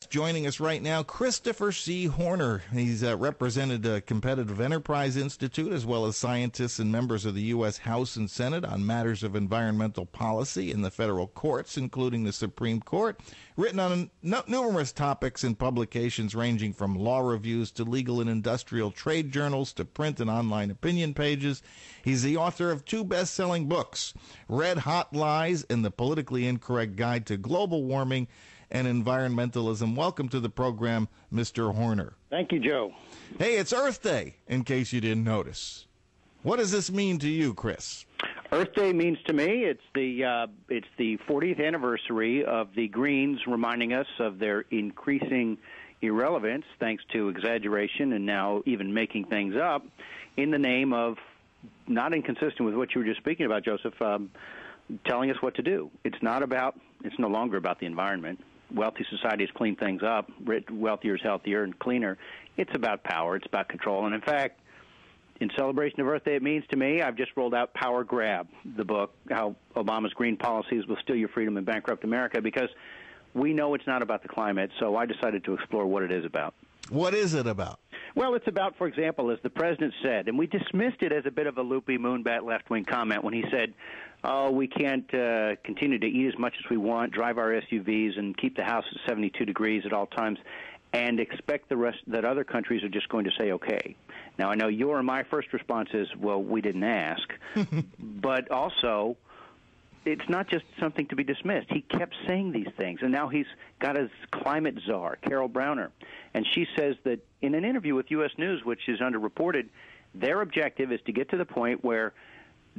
Joining us right now, Christopher C. Horner. He's represented the Competitive Enterprise Institute as well as scientists and members of the U.S. House and Senate on matters of environmental policy in the federal courts, including the Supreme Court. Written on numerous topics in publications ranging from law reviews to legal and industrial trade journals to print and online opinion pages. He's the author of 2 best-selling books, Red Hot Lies and The Politically Incorrect Guide to Global Warming and Environmentalism. Welcome to the program, Mr. Horner. Thank you, Joe. Hey, it's Earth Day, in case you didn't notice. What does this mean to you, Chris? Earth Day means to me it's the 40th anniversary of the Greens reminding us of their increasing irrelevance, thanks to exaggeration and now even making things up, in the name of, not inconsistent with what you were just speaking about, Joseph, telling us what to do. It's no longer about the environment. Wealthy societies clean things up. Wealthier is healthier and cleaner. It's about power. It's about control. And in fact, in celebration of Earth Day, it means to me, I've just rolled out Power Grab, the book, how Obama's green policies will steal your freedom and bankrupt America, because we know it's not about the climate, so I decided to explore what it is about. What is it about? Well, it's about, for example, as the president said, and we dismissed it as a bit of a loopy moonbat left-wing comment when he said, oh, we can't continue to eat as much as we want, drive our SUVs, and keep the house at 72 degrees at all times, and expect that other countries are just going to say okay. Now, I know your and my first response is, well, we didn't ask. But also, it's not just something to be dismissed. He kept saying these things, and now he's got his climate czar, Carol Browner. And she says that in an interview with U.S. News, which is underreported, their objective is to get to the point where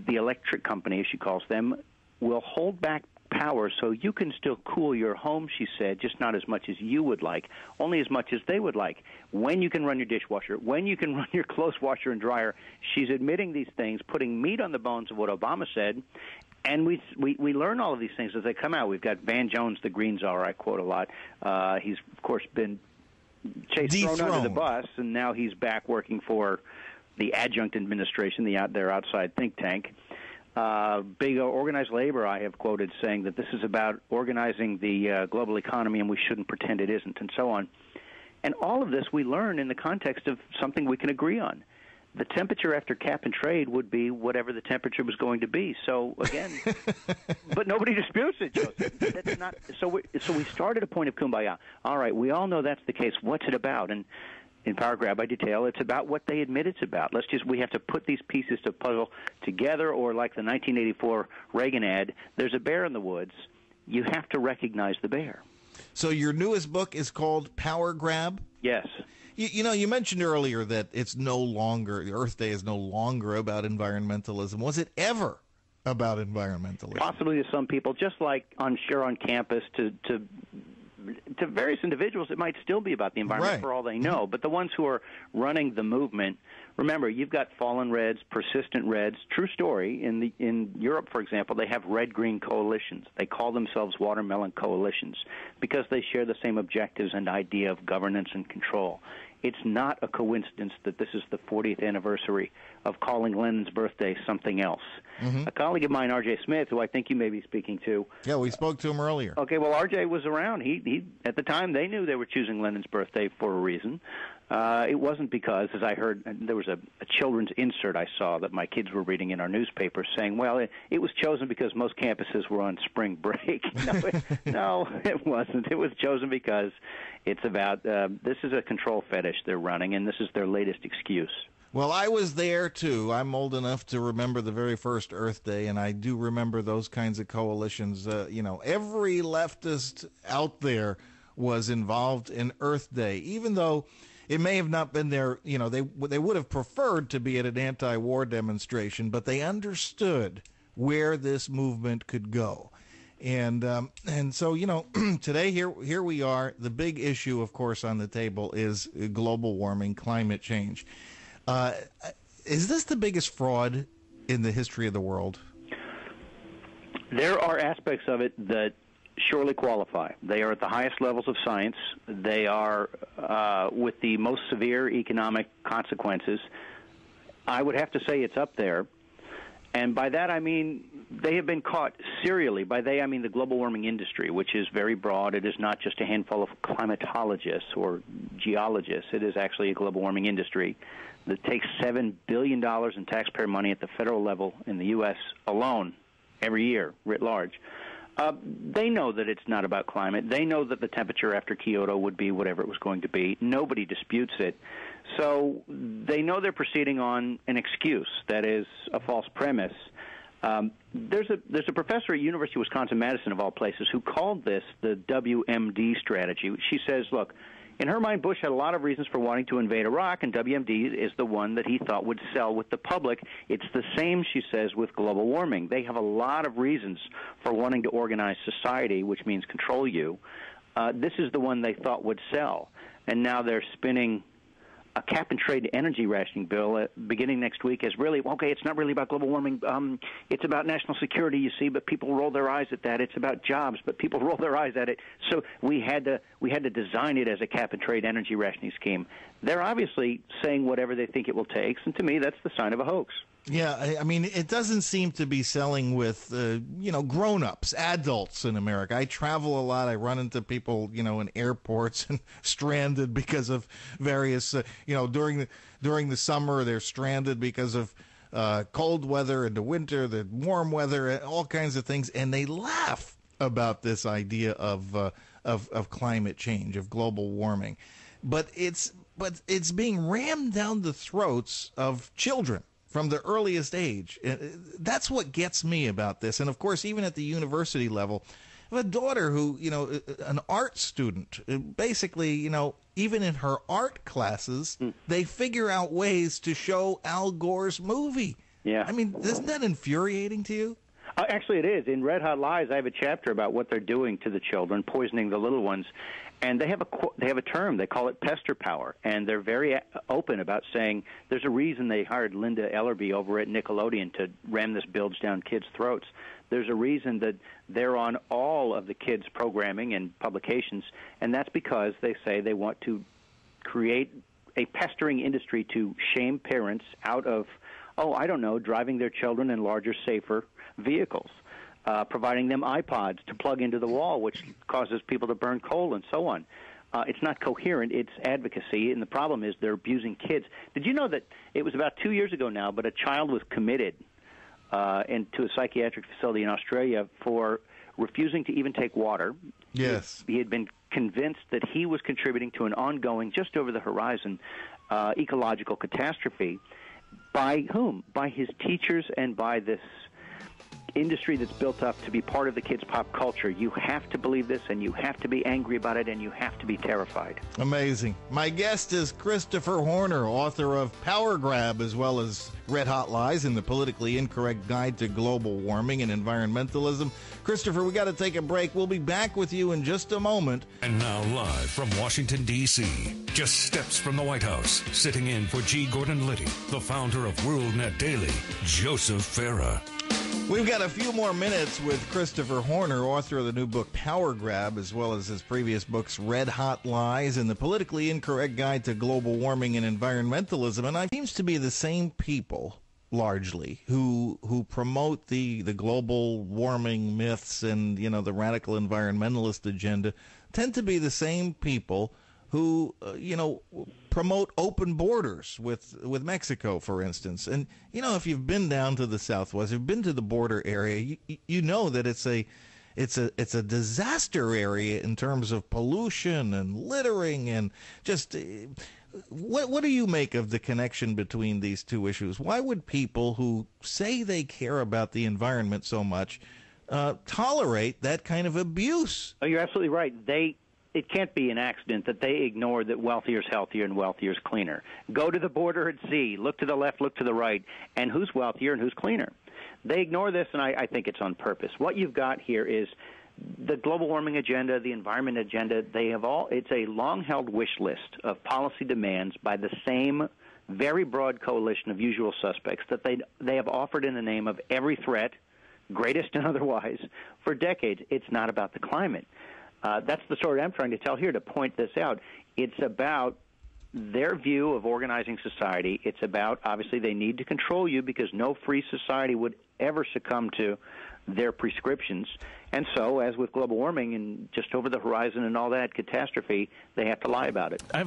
the electric company, as she calls them, will hold back power so you can still cool your home, she said, just not as much as you would like, only as much as they would like. When you can run your dishwasher, when you can run your clothes washer and dryer, she's admitting these things, putting meat on the bones of what Obama said. And we learn all of these things as they come out. We've got Van Jones, the green czar, I quote a lot. He's, of course, been thrown under the bus, and now he's back working for the adjunct administration, their outside think tank. Big organized labor, I have quoted saying that this is about organizing the global economy and we shouldn't pretend it isn't, and so on. And all of this we learn in the context of something we can agree on. The temperature after cap and trade would be whatever the temperature was going to be. So, again, but nobody disputes it, Joseph. That's not, so we start at a point of kumbaya. All right, we all know that's the case. What's it about? And in Power Grab, I detail it's about what they admit it's about. We have to put these pieces to puzzle together, or like the 1984 Reagan ad, there's a bear in the woods. You have to recognize the bear. So your newest book is called Power Grab? Yes. You know, you mentioned earlier that Earth Day is no longer about environmentalism. Was it ever about environmentalism? Possibly to some people, just like on campus, to various individuals, it might still be about the environment, right, for all they know. But the ones who are running the movement, remember, you've got fallen reds, persistent reds. True story. In Europe, for example, they have red-green coalitions. They call themselves watermelon coalitions because they share the same objectives and idea of governance and control. It's not a coincidence that this is the 40th anniversary of calling Lenin's birthday something else. Mm-hmm. A colleague of mine, R.J. Smith, who I think you may be speaking to. Yeah, we spoke to him earlier. Okay, well, R.J. was around. He at the time, they knew they were choosing Lenin's birthday for a reason. It wasn't because, as I heard, there was a children's insert I saw that my kids were reading in our newspaper saying, well, it was chosen because most campuses were on spring break. No, it wasn't. It was chosen because it's about, this is a control fetish they're running, and this is their latest excuse. Well, I was there, too. I'm old enough to remember the very first Earth Day, and I do remember those kinds of coalitions. Every leftist out there was involved in Earth Day, even though it may have not been their, they would have preferred to be at an anti-war demonstration, but they understood where this movement could go. And so, today here we are. The big issue, of course, on the table is global warming, climate change. Is this the biggest fraud in the history of the world? There are aspects of it that surely qualify. They are at the highest levels of science. They are with the most severe economic consequences. I would have to say it's up there. And by that I mean They have been caught serially. By they, I mean the global warming industry, which is very broad. It is not just a handful of climatologists or geologists. It is actually a global warming industry that takes $7 billion in taxpayer money at the federal level in the U.S. alone every year, writ large. They know that it's not about climate. They know that the temperature after Kyoto would be whatever it was going to be. Nobody disputes it. So they know they're proceeding on an excuse that is a false premise. There's a professor at University of Wisconsin-Madison, of all places, who called this the WMD strategy. She says, look, in her mind, Bush had a lot of reasons for wanting to invade Iraq, and WMD is the one that he thought would sell with the public. It's the same, she says, with global warming. They have a lot of reasons for wanting to organize society, which means control you. This is the one they thought would sell, and now they're spinning a cap-and-trade energy rationing bill beginning next week as really, okay, it's not really about global warming. It's about national security, you see, but people roll their eyes at that. It's about jobs, but people roll their eyes at it. So we had to design it as a cap-and-trade energy rationing scheme. They're obviously saying whatever they think it will take, and to me, that's the sign of a hoax. Yeah, I mean, it doesn't seem to be selling with, grown-ups, adults in America. I travel a lot. I run into people, in airports and stranded because of various, during the summer, they're stranded because of cold weather, in the winter, the warm weather, all kinds of things, and they laugh about this idea of climate change, of global warming. But it's being rammed down the throats of children from the earliest age. That's what gets me about this. And, of course, even at the university level, I have a daughter who, an art student, basically, even in her art classes, they figure out ways to show Al Gore's movie. Yeah. I mean, isn't that infuriating to you? Actually, it is. In Red Hot Lies, I have a chapter about what they're doing to the children, poisoning the little ones. And they have a term. They call it pester power. And they're very open about saying there's a reason they hired Linda Ellerby over at Nickelodeon to ram this bilge down kids' throats. There's a reason that they're on all of the kids' programming and publications, and that's because they say they want to create a pestering industry to shame parents out of, driving their children in larger, safer vehicles. Providing them iPods to plug into the wall, which causes people to burn coal and so on. It's not coherent. It's advocacy, and the problem is they're abusing kids. Did you know that it was about 2 years ago now, but a child was committed into a psychiatric facility in Australia for refusing to even take water? Yes. He had been convinced that he was contributing to an ongoing, just over the horizon, ecological catastrophe. By whom? By his teachers and by this industry that's built up to be part of the kids' pop culture. You have to believe this, and you have to be angry about it, and you have to be terrified. Amazing. My guest is Christopher Horner, author of Power Grab, as well as Red Hot Lies and the Politically Incorrect Guide to Global Warming and Environmentalism. Christopher, we got to take a break. We'll be back with you in just a moment. And now live from Washington, D.C., just steps from the White House, sitting in for G. Gordon Liddy, the founder of WorldNet Daily, Joseph Farah. We've got a few more minutes with Christopher Horner, author of the new book Power Grab, as well as his previous books Red Hot Lies and the Politically Incorrect Guide to Global Warming and Environmentalism. And it seems to be the same people, largely, who promote the global warming myths and, the radical environmentalist agenda, tend to be the same people who, promote open borders with Mexico, for instance. And, if you've been down to the Southwest, you've been to the border area, you know that it's a disaster area in terms of pollution and littering and just what do you make of the connection between these two issues? Why would people who say they care about the environment so much tolerate that kind of abuse? Oh, you're absolutely right. It can't be an accident that they ignore that wealthier is healthier and wealthier is cleaner. Go to the border and see. Look to the left, look to the right, and who's wealthier and who's cleaner. They ignore this, and I think it's on purpose. What you've got here is the global warming agenda, the environment agenda. It's a long-held wish list of policy demands by the same very broad coalition of usual suspects that they have offered in the name of every threat, greatest and otherwise, for decades. It's not about the climate. That's the story I'm trying to tell here to point this out. It's about their view of organizing society. It's about, obviously, they need to control you because no free society would ever succumb to their prescriptions. And so, as with global warming and just over the horizon and all that catastrophe, they have to lie about it. I have a